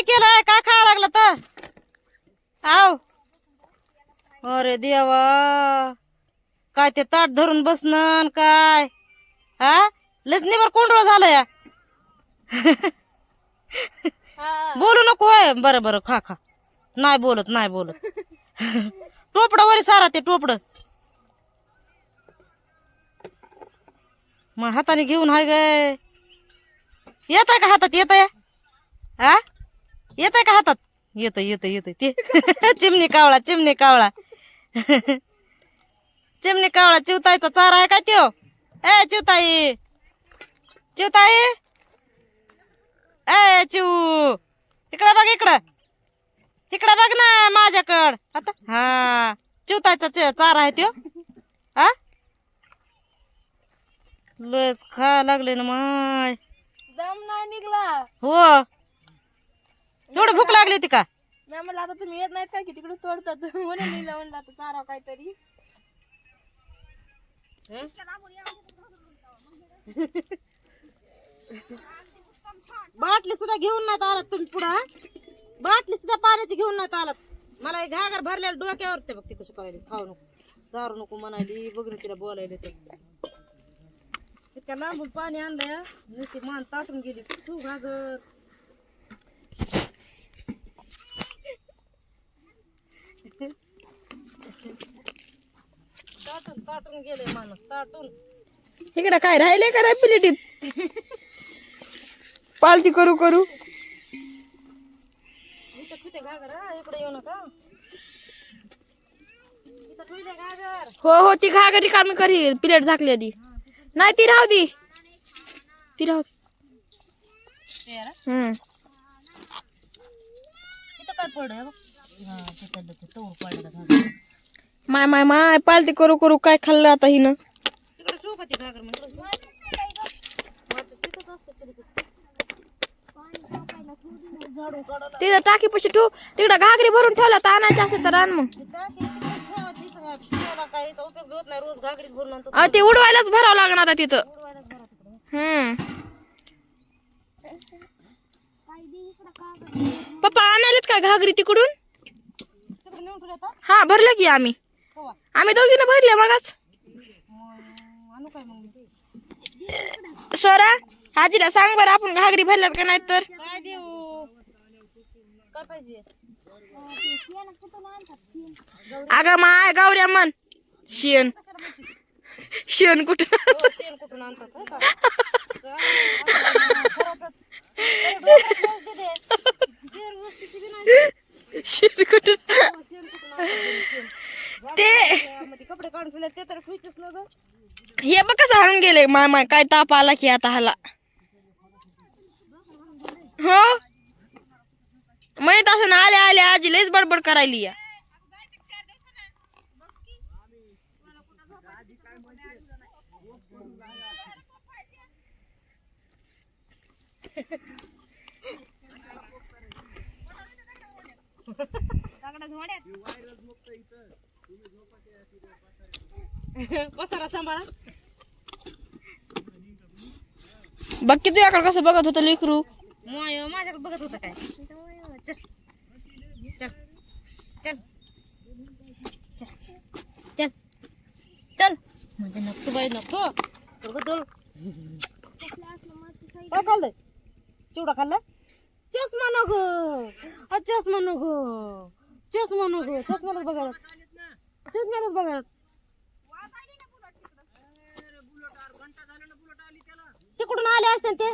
काय केलंय? काय खायला लागलं तर? आव अरे देवा, काय ते ताट धरून बसणं काय? हा लजनीवर कोंडळ झालं या. बोलू नको होय. बरं बरं खा खा. नाही बोलत नाही बोलत. टोपड वरी सारा ते टोपड मग हाताने घेऊन हाय गे. येत आहे का हातात? येत आहे हा? येत आहे का हातात? येत येत येत ते. चिमणी कावळा चिमणी कावळा. चिमणी कावळा चिवतायचा चारा आहे काय त्यो? ए चिवताई चिवताई ए चिव इकडे बघ इकडं. इकडे बघ ना माझ्याकड. आता हा चिवतायचा चारा आहे त्यो. हा लयच खा लागले ना माय. दम नाही निघला. हो एवढी भूक लागली होती का? मी म्हणलं आता तुम्ही येत नाहीत का की तिकडे तोडतात म्हणून निघला. म्हणलं आता चारा काहीतरी. बाटली सुद्धा घेऊन नाही आलात तुम्ही पुढं. बाटली सुद्धा पाण्याची घेऊन नाही आलात. मला हे घागर भरलेलं डोक्यावर ते बघ. ते कशी करायली. खाऊ नको चारू नको म्हणायली. बघ ना तिला बोलायला तर इतक्या लांबून पाणी आणलंय. नुसती मान ताटून गेली. तू घागर ताटून ताटून गेले माणूस ताटून. इकडे काय राहिले का रे प्लेटीत? पालती करू करू. इथं तुझे घागर हा. इकडे येऊ नका. इथं तुझे घागर. हो हो ती घागरी कामी करी प्लेट झाकलेली. नाही ती राहू दे. ती राहू दे. इथं काय पडलं बघ. हा तिथं ते तोर पडलं घागर. माय माय माय पालती करू करू काय खाल्लं आता हिनं. तिकडे ठेवू का ती घागर मग? तिथं टाकी पशी ठेवू. तिकडं घागरी भरून ठेवला तर आणायची असेल तर आण मग. काही उपयोग होत नाही. रोज घागरीत भरून आणतो. ते उडवायलाच भरावं लागणार आता तिथं. उडवायलाच भरा तिकडे. पप्पा आणायलेत का घागरी तिकडून? तिकडे नेऊन ठेवले आता. हा भरलं की आम्ही कवा आम्ही दोघीनं भरले मगच. आणू काय मग? सोरा हाजीला सांग बरं आपण घागरी भरल्यात का नाही तर. काय देऊ? काय पाहिजे? अगं माय गावऱ्या मन शेण शेण कुठं हो, शेण कुठून आणतात हो का? खरंच. डोक्यात लयच देते. शेण वस्तीची बी नाही. शेण कुठं हो, शेण कुठून आणतात शेण? मध्ये कपडे काढून ठेवले ते तर ठेवायचंच ना गं. हे बघ कसं हाणून गेले. माय माय काय ताप आला की आता हाला. हो म्हणत असं ना आल्या आल्या आजी लयच बडबड करायली या. पसारा सांभाळा. बघ की तुझ्याकडे कसं बघत होतं लेकरू. माझ्याकडे बघत होता काय? चल चल चल चल चल चल. म्हणजे नको बाई नको. काय खाल्लंय? चिवडा खाल्ला? चष्मा नको. चष्मा नको. चष्मा नको. चष्म्यालाच बघायला. चष्म्यालाच बघायला. तिकडून आले असते ते.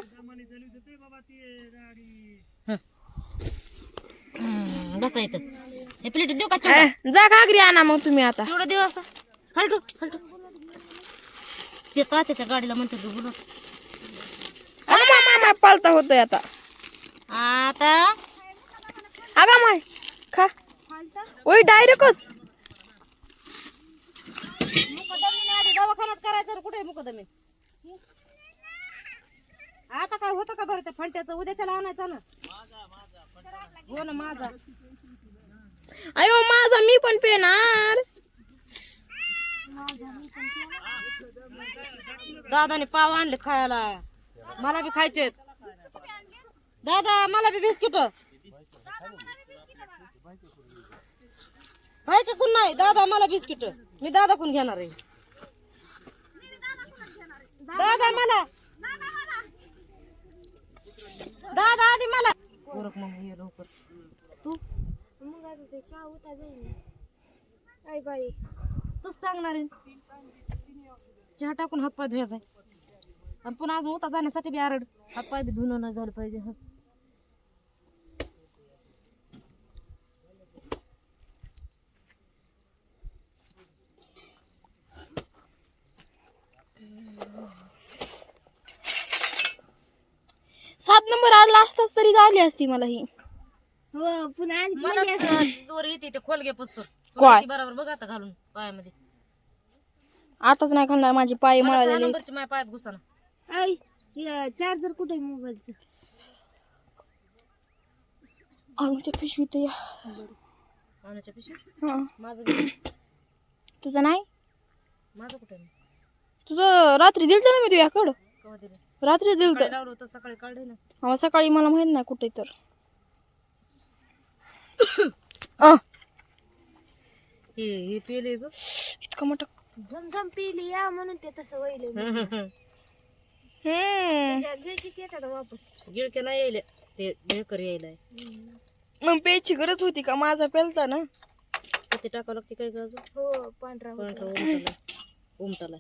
बसा इथं. हे प्लेट देऊ का? जा घागरी आणा मग तुम्ही आता. चिवडा देऊ असं. हलटू हलटू. ते तात्याच्या गाडीला म्हणते तू बुलट. मामा पालता होतोय आता. आता अगं माय खा. ओय डायरेक्टच मुकदमी आधी दवाखान्यात करायचं. कुठे मुकदमी? आता काय होतं का बरं त्या फंट्याचं? उद्याच्याला आणायचं ना. हो ना माझा. अयो माझा मी पण पेणार. दादाने पाव आणले खायला. मला बी खायचे. दादा मला बी बिस्किट. हाय का कोण नाही दादा मला बिस्किट मी दादा कोण घेणार आहे दादा मला दादा आधी मला पोरक मग ये लवकर तू मग आता ते चहा होता जाईल काय बाई तूच सांगणार आहे चहा टाकून हातपाय धुवायचा आणि पुन्हा अजून होता जाण्यासाठी बी आरड हातपाय बी धुणं नाही झालं पाहिजे सात नंबर आला असताच तरी झाली असती मला ही. हो पुन्हा आणखी मला जोर येते ते खोलगे पुस्तक काय? बरोबर बघ आता घालून पायामध्ये आताच नाही खाणार माझे पाय मला 6 मळालेले. नंबरची माझ्या पायात घुसाना ऐ चार्जर कुठे आहे मोबाईलचं आमच्या पिशवीत या. पाण्याच्या पिशवीत हा. माझं बी- तुझं नाही माझं कुठे आहे? तुझं रात्री दिलतं ना मी तुझ्याकडं केव्हा दिलं रात्री दिलतं सकाळी लावलं होतं सकाळी काढले ना हा, सकाळी मला माहित नाही कुठे तर हे पेले ग इतकं मोठं झमझम पिली या म्हणून ते तसं वैले किती येतात वापस गिळक्या नाही यायला ते ढेकर यायला मग प्यायची गरज होती का माझा पेलता ना किती टाकावं लागते काय ग अजून हो पांढरा पांढरा उमटाला उमटाला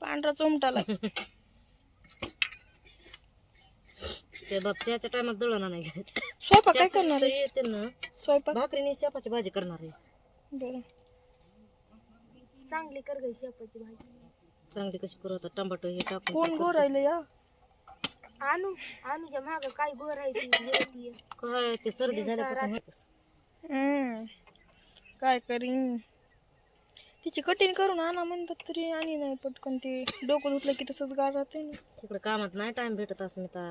पांढरा चोमटाला ते बापच्याच्या टायमात दळणा नाही स्वयंपाक काय करणार तरी आहेस? येते ना स्वयंपाक भाकरीने शेपाची भाजी करणार आहे बरं चांगली कर गई शेपाची भाजी चांगली कशी करू आता टमाटो हे टाकून कोण गोरायलं या अनुच्या माग काय गोर आहे ती गोरती काय ते सर्दी झाल्यापासून होतच. काय करीन तिची कटिंग करून आणा म्हणतात तरी आणि नाही पटकन ते डोकं धुतलं की तसंच गार राहते ना. इकडे कामात नाही टाइम भेटत अस्मिता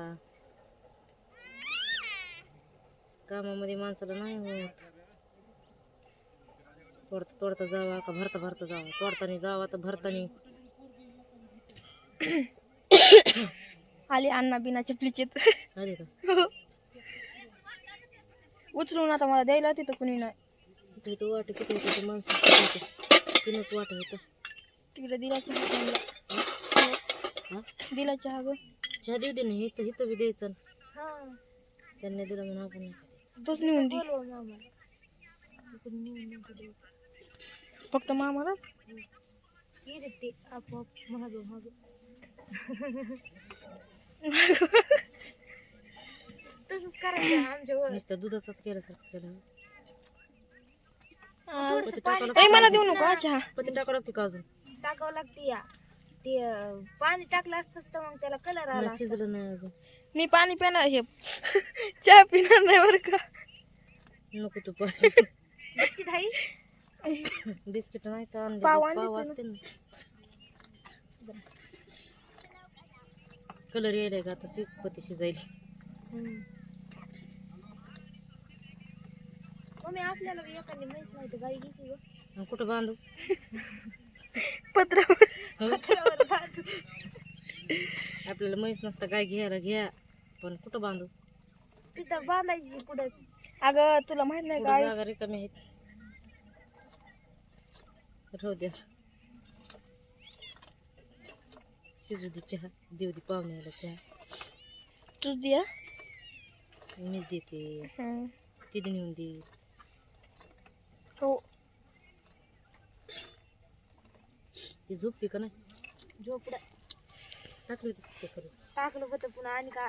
कामामध्ये माणसाला नाही होत तोडता तोडता जावा का भरता भरता जावा तोडतानी जावा तर भरतानी आली अण्णा बिना चपलीचेत आले का उचलून आता मला द्यायला तिथं कुणी नाही इथे तो वाट किती होते माणसं तीनच वाट होतं तिकडे दिला चहा हा दिला चहा ग चहा देऊ दे ना इथं इथं बी द्यायचं हा त्यांनी दिलं म्हणून आपण नाही द्यायचं. तोच नेऊन दे बोलव मामा इकडे नेऊन नको देऊ. फक्त मामाला येते ते आपोआप महाग महाग तसंच करायचं आमच्या नुसतं दुधाचंच केल्यासारखं केलं थोडंसं पाणी ए, मला देऊ नको हा चहा पती टाकावं लागते का अजून टाकावं लागते या ते पाणी टाकलं असतंच तर मग त्याला कलर आला मला शिजलं नाही अजून मी पाणी पिणार हे चहा पिणार नाही बरं का नको तू पाणी बिस्किट आहे बिस्किट नाही तर आणले पाव पाव आणले असते ना कलर यायलाय का आता पती शिजायली मम्मी आपल्याला बी एखादी म्हैस नाही तर गाई घेते ग मग कुठं बांधू पत्र पत्रावर बांधू. आपल्याला म्हैस नसता गाय घ्यायला घ्या पण कुठं बांधू तिथं बांधायची पुढेच अगं तुला माहित नाही पुढं काय जागा रिकामी आहेत राहू द्या शिजू दे चहा देऊ दे पाहुण्याला चहा तूच दिया मीच देते तिथे नेऊन दे हो ती झोपली का नाही झोपडं टाकली होती ते करून टाकलं होतं पुन्हा आणि का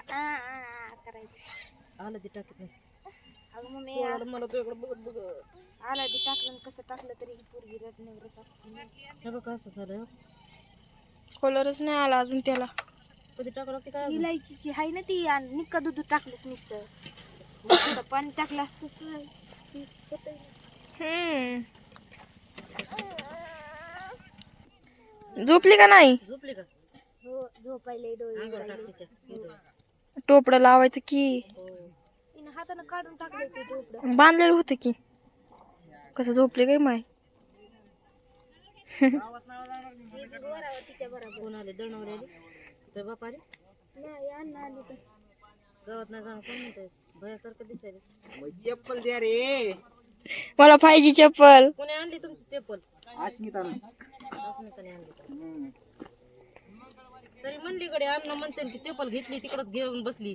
करायचं आलं ते टाकत नसते अगं मम्मी मला तुझ्याकडे बघत बघत आला ते टाकलं आणि कसं टाकलं तरी ही पोरगी रत्नवरच असते हे बघ असं झालं कलरच नाही आला अजून त्याला कधी टाकावं लागते काय अजून? इलायचीची आहे ना ती आणि निक्का दूध टाकलंच नुसतं मग थोडं पाणी टाकलं असतं झोपली का नाही झोपली का हो झोपायला डोळे अंगावर उघडायले. टाक तिच्या टोपडं लावायचं की हो तिनं हातानं काढून टाकलं ते झोपडं बांधलेलं होतं की कसं झोपले काय माय हे बी वरावर तिच्या बरोबर कोण आले दळणावर आले तर बाप आले नाही अन्न आली तर गावात नाही जाणं कोण म्हणतंय भयासारखं दिसायला चप्पल द्या रे मला पाहिजे चप्पल. कोणी आणली तुमची चप्पल? अस्मितानं. अस्मिताने आणली का? तरी म्हणली कडे अण्णा म्हणते की चप्पल घेतली तिकडच घेऊन बसली.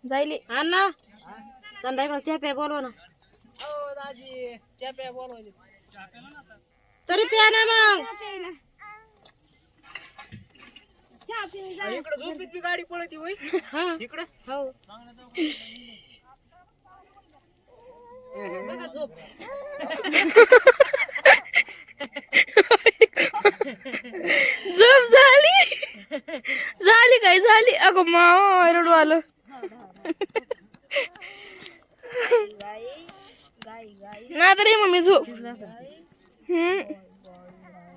जायले अण्णा त्यांना इकडं चहा प्या बोलवा ना. तरी प्या ना मग. इकडे झोपीत मी गाडी पळती होय हा इकडे. हो बघा झोप. झोप झाली काय झाली. अगं मा रडू आलं. गाई गाई गाई नाही तर मम्मी झोप. शिजलं असं. हम्म